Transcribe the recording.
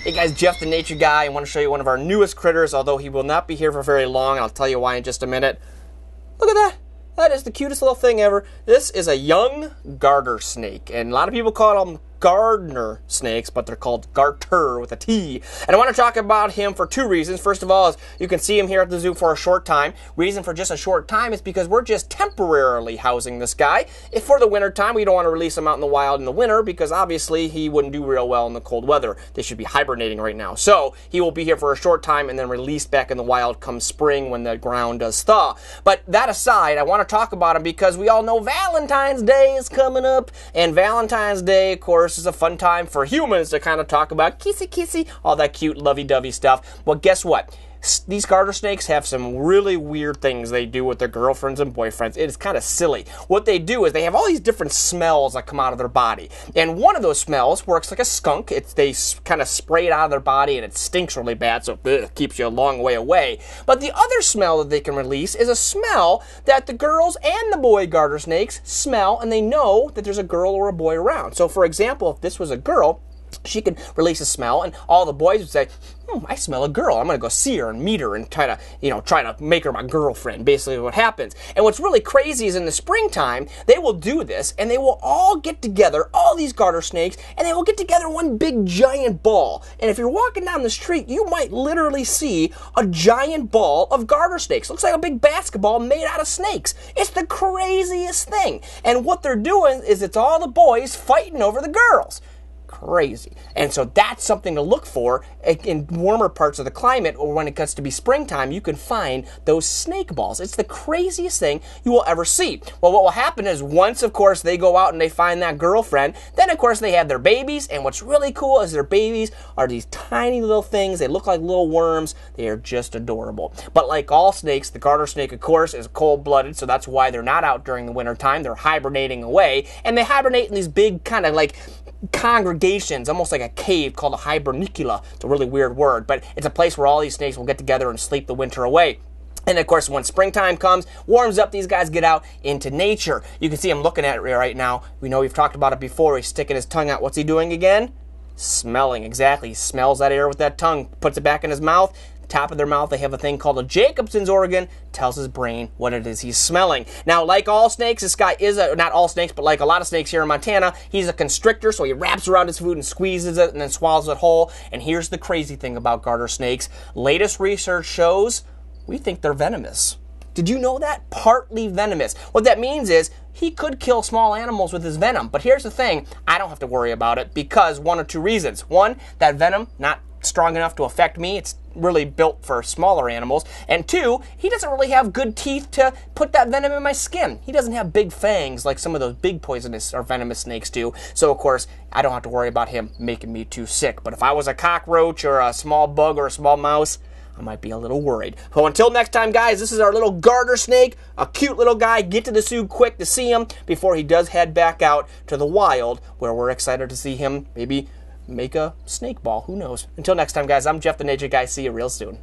Hey guys, Jeff the Nature Guy. I want to show you one of our newest critters, although he will not be here for very long. I'll tell you why in just a minute. Look at that. That is the cutest little thing ever. This is a young garter snake, and a lot of people call them gardener snakes, but they're called garter with a T. And I want to talk about him for two reasons. First of all, is you can see him here at the zoo for a short time. Reason for just a short time is because we're just temporarily housing this guy. If for the winter time, we don't want to release him out in the wild in the winter because obviously he wouldn't do real well in the cold weather. They should be hibernating right now. So he will be here for a short time and then released back in the wild come spring when the ground does thaw. But that aside, I want to talk about him because we all know Valentine's Day is coming up, and Valentine's Day, of course, is a fun time for humans to kind of talk about kissy kissy, all that cute lovey-dovey stuff. Well, guess what? These garter snakes have some really weird things they do with their girlfriends and boyfriends. It is kind of silly. What they do is they have all these different smells that come out of their body. And one of those smells works like a skunk. They kind of spray it out of their body and it stinks really bad, so it keeps you a long way away. But the other smell that they can release is a smell that the girls and the boy garter snakes smell, and they know that there's a girl or a boy around. So for example, if this was a girl, she could release a smell, and all the boys would say, I smell a girl. I'm going to go see her and meet her and try to make her my girlfriend, basically what happens. And what's really crazy is in the springtime, they will do this, and they will all get together, all these garter snakes, and they will get together in one big giant ball. And if you're walking down the street, you might literally see a giant ball of garter snakes. Looks like a big basketball made out of snakes. It's the craziest thing. And what they're doing is it's all the boys fighting over the girls. Crazy. And so that's something to look for in warmer parts of the climate, or when it gets to be springtime, you can find those snake balls. It's the craziest thing you will ever see. Well, what will happen is once, of course, they go out and they find that girlfriend, then, of course, they have their babies, and what's really cool is their babies are these tiny little things. They look like little worms. They are just adorable. But like all snakes, the garter snake, of course, is cold-blooded, so that's why they're not out during the winter time. They're hibernating away, and they hibernate in these big kind of like congregations, almost like a cave called a hibernicula. It's a really weird word, but it's a place where all these snakes will get together and sleep the winter away. And of course, when springtime comes, warms up, these guys get out into nature. You can see him looking at it right now. We know we've talked about it before. He's sticking his tongue out. What's he doing again? Smelling, exactly. He smells that air with that tongue, puts it back in his mouth. Top of their mouth, they have a thing called a Jacobson's organ, tells his brain what it is he's smelling. Now, like all snakes, this guy is not all snakes, but like a lot of snakes here in Montana, he's a constrictor, so he wraps around his food and squeezes it and then swallows it whole. And here's the crazy thing about garter snakes. Latest research shows we think they're venomous. Did you know that? Partly venomous. What that means is he could kill small animals with his venom. But here's the thing, I don't have to worry about it because one of two reasons. One, that venom, not strong enough to affect me. It's really built for smaller animals. And two, he doesn't really have good teeth to put that venom in my skin. He doesn't have big fangs like some of those big poisonous or venomous snakes do. So of course, I don't have to worry about him making me too sick. But if I was a cockroach or a small bug or a small mouse, I might be a little worried. So until next time, guys, this is our little garter snake, a cute little guy. Get to the zoo quick to see him before he does head back out to the wild, where we're excited to see him maybe make a snake ball. Who knows? Until next time, guys, I'm Jeff the Nature Guy. See you real soon.